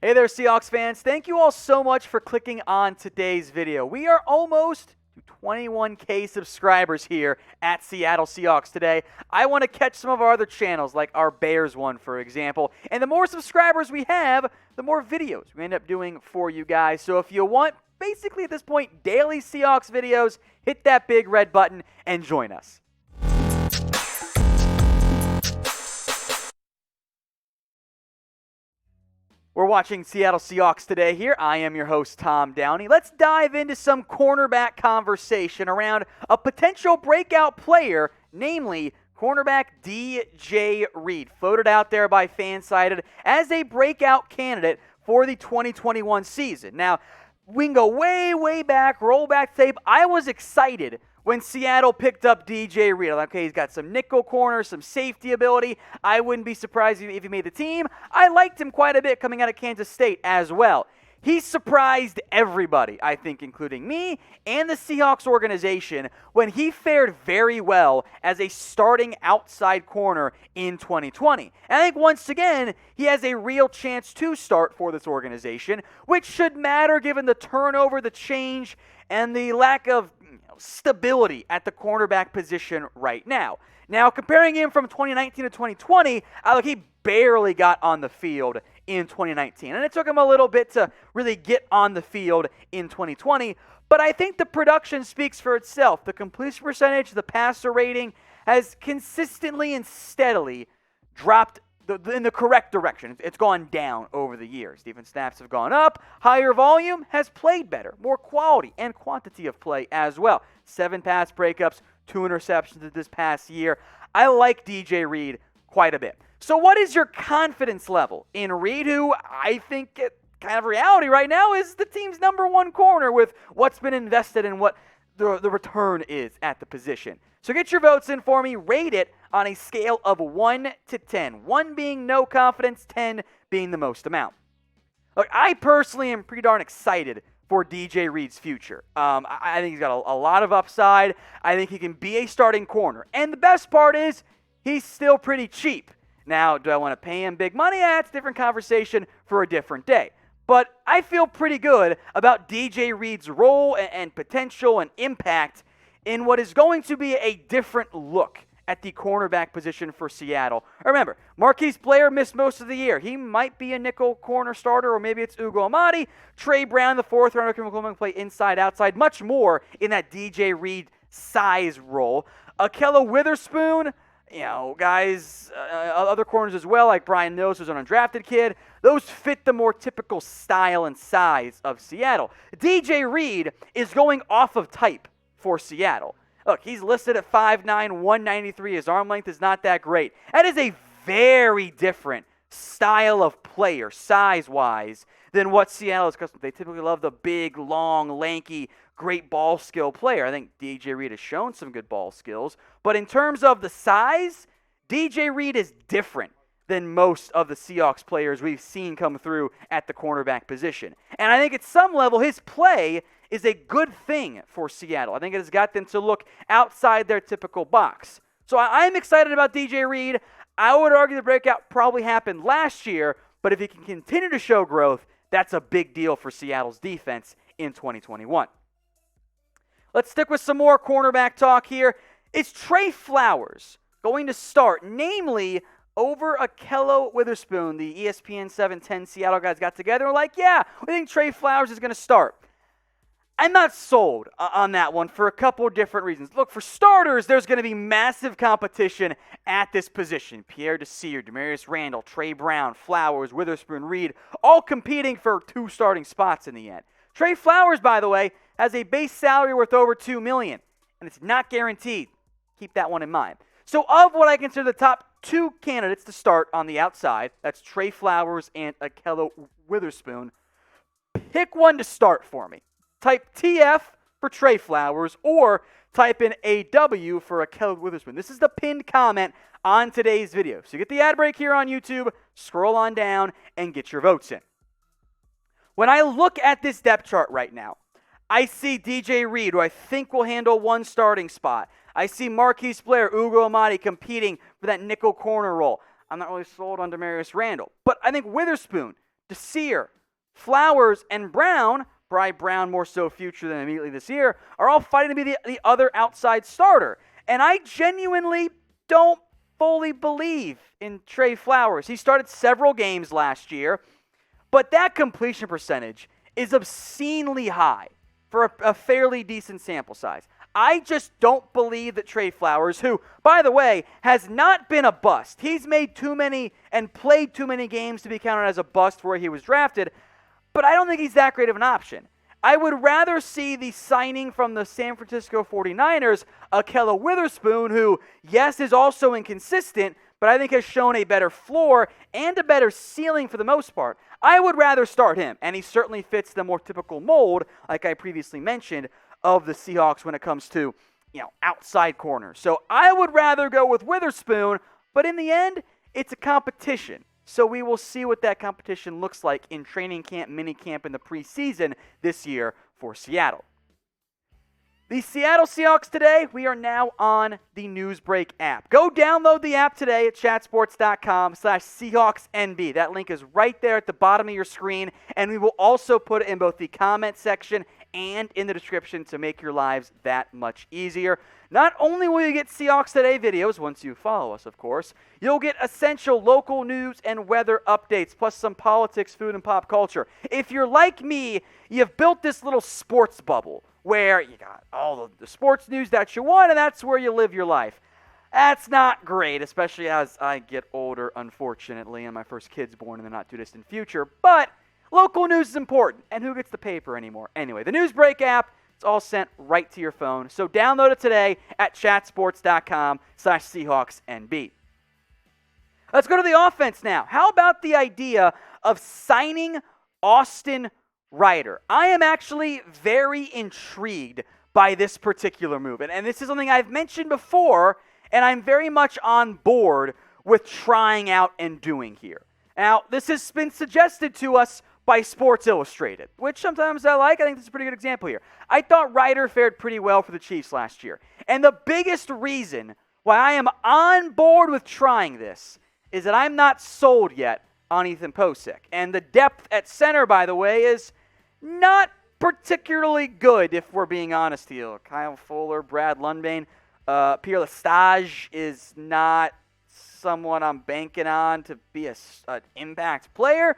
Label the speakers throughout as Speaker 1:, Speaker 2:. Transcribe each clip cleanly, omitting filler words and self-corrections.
Speaker 1: Hey there, Seahawks fans. Thank you all so much for clicking on today's video. We are almost to 21K subscribers here at Seattle Seahawks Today. I want to catch some of our other channels, like our Bears one, for example. And the more subscribers we have, the more videos we end up doing for you guys. So if you want, basically at this point, daily Seahawks videos, hit that big red button and join us. We're watching Seattle Seahawks Today here. I am your host, Tom Downey. Let's dive into some cornerback conversation around a potential breakout player, namely cornerback DJ Reed, floated out there by Fansided as a breakout candidate for the 2021 season. Now, we can go way back, roll back tape. I was excited when Seattle picked up DJ Reed. Okay, he's got some nickel corner, some safety ability. I wouldn't be surprised if he made the team. I liked him quite a bit coming out of Kansas State as well. He surprised everybody, I think, including me and the Seahawks organization, when he fared very well as a starting outside corner in 2020. And I think once again, he has a real chance to start for this organization, which should matter given the turnover, the change, and the lack of stability at the cornerback position right now. Now, comparing him from 2019 to 2020, he barely got on the field in 2019. And it took him a little bit to really get on the field in 2020. But I think the production speaks for itself. The completion percentage, the passer rating has consistently and steadily dropped in the correct direction. It's gone down over the years. Defense snaps have gone up. Higher volume has played better. More quality and quantity of play as well. 7 pass breakups, 2 interceptions this past year. I like DJ Reed quite a bit. So what is your confidence level in Reed, who I think kind of reality right now is the team's #1 corner with what's been invested and what the return is at the position? So get your votes in for me. Rate it on a scale of 1 to 10. 1 being no confidence, 10 being the most amount. Look, I personally am pretty darn excited for DJ Reed's future. I think he's got a lot of upside. I think he can be a starting corner. And the best part is he's still pretty cheap. Now, do I want to pay him big money? That's a different conversation for a different day. But I feel pretty good about DJ Reed's role and potential and impact in what is going to be a different look at the cornerback position for Seattle. Remember, Marquise Blair missed most of the year. He might be a nickel corner starter, or maybe it's Ugo Amadi. Trey Brown, the 4th rounder, can play inside, outside, much more in that DJ Reed size role. Ahkello Witherspoon, guys, other corners as well, like Brian Mills, who's an undrafted kid. Those fit the more typical style and size of Seattle. DJ Reed is going off of type for Seattle. Look, he's listed at 5'9", 193. His arm length is not that great. That is a very different style of player, size-wise, than what Seattle is accustomed to. They typically love the big, long, lanky, great ball skill player. I think DJ Reed has shown some good ball skills. But in terms of the size, DJ Reed is different than most of the Seahawks players we've seen come through at the cornerback position. And I think at some level, his play is a good thing for Seattle. I think it has got them to look outside their typical box. So I'm excited about DJ Reed. I would argue the breakout probably happened last year, but if he can continue to show growth, that's a big deal for Seattle's defense in 2021. Let's stick with some more cornerback talk here. Is Trey Flowers going to start, namely over Ahkello Witherspoon? The ESPN 710 Seattle guys got together and were like, yeah, we think Trey Flowers is going to start. I'm not sold on that one for a couple of different reasons. Look, for starters, there's going to be massive competition at this position. Pierre Desir, Demarius Randall, Trey Brown, Flowers, Witherspoon, Reed, all competing for 2 starting spots in the end. Trey Flowers, by the way, has a base salary worth over $2 million, and it's not guaranteed. Keep that one in mind. So of what I consider the top 2 candidates to start on the outside, that's Trey Flowers and Ahkello Witherspoon, pick one to start for me. Type TF for Trey Flowers or type in AW for Ahkello Witherspoon. This is the pinned comment on today's video. So you get the ad break here on YouTube, scroll on down, and get your votes in. When I look at this depth chart right now, I see DJ Reed, who I think will handle 1 starting spot. I see Marquise Blair, Ugo Amadi competing for that nickel corner role. I'm not really sold on Demarius Randall. But I think Witherspoon, Desir, Flowers, and Brown, probably Brown more so future than immediately this year, are all fighting to be the other outside starter. And I genuinely don't fully believe in Trey Flowers. He started several games last year, but that completion percentage is obscenely high for a fairly decent sample size. I just don't believe that Trey Flowers, who, by the way, has not been a bust. He's made too many and played too many games to be counted as a bust where he was drafted, but I don't think he's that great of an option. I would rather see the signing from the San Francisco 49ers, Ahkello Witherspoon, who, yes, is also inconsistent, but I think has shown a better floor and a better ceiling for the most part. I would rather start him, and he certainly fits the more typical mold, like I previously mentioned, of the Seahawks when it comes to, outside corners. So I would rather go with Witherspoon, but in the end, it's a competition. So we will see what that competition looks like in training camp, mini camp, in the preseason this year for Seattle. The Seattle Seahawks Today, we are now on the Newsbreak app. Go download the app today at chatsports.com/SeahawksNB. That link is right there at the bottom of your screen, and we will also put it in both the comment section and in the description to make your lives that much easier. Not only will you get Seahawks Today videos, once you follow us, of course, you'll get essential local news and weather updates, plus some politics, food, and pop culture. If you're like me, you've built this little sports bubble where you got all of the sports news that you want, and that's where you live your life. That's not great, especially as I get older, unfortunately, and my first kid's born in the not-too-distant future, but local news is important, and who gets the paper anymore? Anyway, the Newsbreak app, it's all sent right to your phone. So download it today at chatsports.com/SeahawksNB. Let's go to the offense now. How about the idea of signing Austin Reiter? I am actually very intrigued by this particular move. And this is something I've mentioned before, and I'm very much on board with trying out and doing here. Now, this has been suggested to us by Sports Illustrated, which sometimes I like. I think this is a pretty good example here. I thought Reiter fared pretty well for the Chiefs last year. And the biggest reason why I am on board with trying this is that I'm not sold yet on Ethan Pocic. And the depth at center, by the way, is not particularly good, if we're being honest here. Kyle Fuller, Brad Lundbane, Pierre Desir is not someone I'm banking on to be an impact player.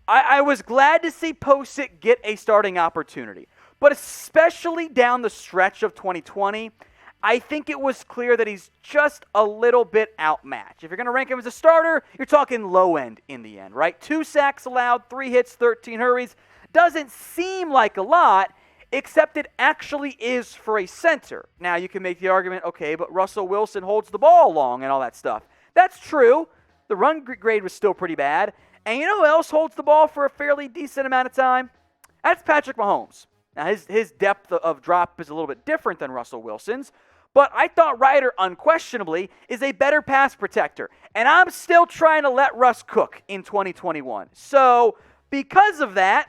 Speaker 1: I was glad to see Pocic get a starting opportunity, but especially down the stretch of 2020, I think it was clear that he's just a little bit outmatched. If you're going to rank him as a starter, you're talking low end in the end, right? 2 sacks allowed, 3 hits, 13 hurries. Doesn't seem like a lot, except it actually is for a center. Now, you can make the argument, okay, but Russell Wilson holds the ball long and all that stuff. That's true. The run grade was still pretty bad. And you know who else holds the ball for a fairly decent amount of time? That's Patrick Mahomes. Now, his depth of drop is a little bit different than Russell Wilson's, but I thought Reiter unquestionably is a better pass protector. And I'm still trying to let Russ cook in 2021. So, because of that,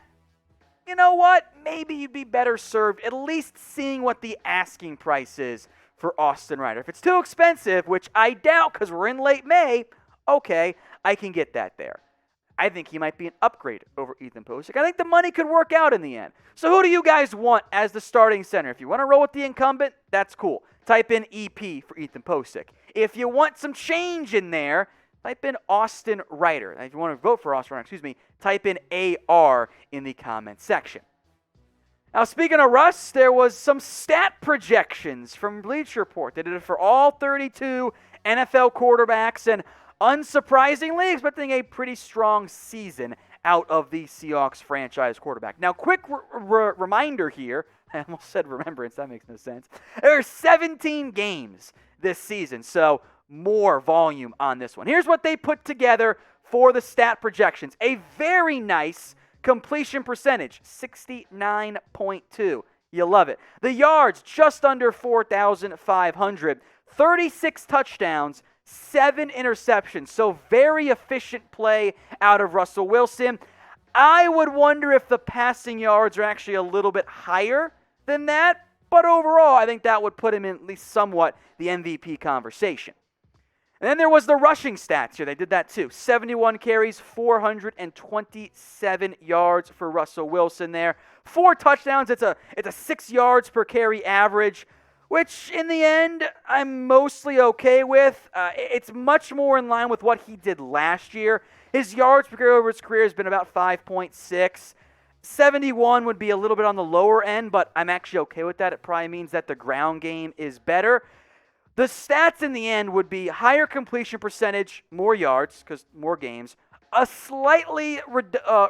Speaker 1: you know what? Maybe you'd be better served at least seeing what the asking price is for Austin Reiter. If it's too expensive, which I doubt because we're in late May, okay, I can get that there. I think he might be an upgrade over Ethan Pocic. I think the money could work out in the end. So who do you guys want as the starting center? If you want to roll with the incumbent, that's cool. Type in EP for Ethan Pocic. If you want some change in there, type in Austin Reiter. If you want to vote for Austin Reiter, type in AR in the comment section. Now, speaking of Russ, there was some stat projections from Bleacher Report. They did it for all 32 NFL quarterbacks, and unsurprisingly, expecting a pretty strong season out of the Seahawks franchise quarterback. Now, quick reminder here. I almost said remembrance. That makes no sense. There are 17 games this season, so more volume on this one. Here's what they put together for the stat projections. A very nice completion percentage, 69.2. You love it. The yards, just under 4,500. 36 touchdowns, 7 interceptions. So very efficient play out of Russell Wilson. I would wonder if the passing yards are actually a little bit higher than that. But overall, I think that would put him in at least somewhat the MVP conversation. And then there was the rushing stats here. They did that too. 71 carries, 427 yards for Russell Wilson there. 4 touchdowns. It's a 6 yards per carry average, which in the end I'm mostly okay with. It's much more in line with what he did last year. His yards per carry over his career has been about 5.6. 71 would be a little bit on the lower end, but I'm actually okay with that. It probably means that the ground game is better. The stats in the end would be higher completion percentage, more yards, because more games, a slightly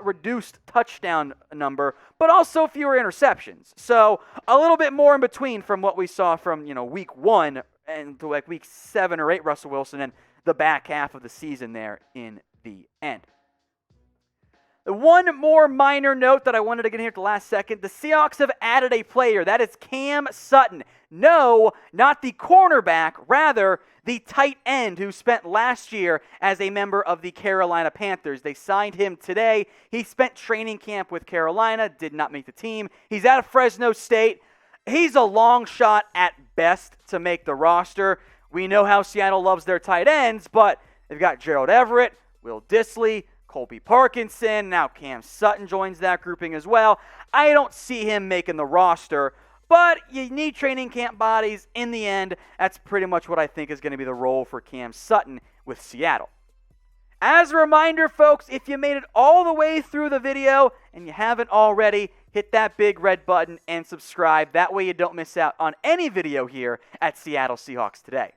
Speaker 1: reduced touchdown number, but also fewer interceptions. So a little bit more in between from what we saw from week 1 and to like week 7 or 8 Russell Wilson and the back half of the season there in the end. One more minor note that I wanted to get here at the last second. The Seahawks have added a player. That is Cam Sutton. No, not the cornerback. Rather, the tight end who spent last year as a member of the Carolina Panthers. They signed him today. He spent training camp with Carolina, did not make the team. He's out of Fresno State. He's a long shot at best to make the roster. We know how Seattle loves their tight ends, but they've got Gerald Everett, Will Dissly, Colby Parkinson, now Cam Sutton joins that grouping as well. I don't see him making the roster, but you need training camp bodies. In the end, that's pretty much what I think is going to be the role for Cam Sutton with Seattle. As a reminder, folks, if you made it all the way through the video and you haven't already, hit that big red button and subscribe. That way you don't miss out on any video here at Seattle Seahawks Today.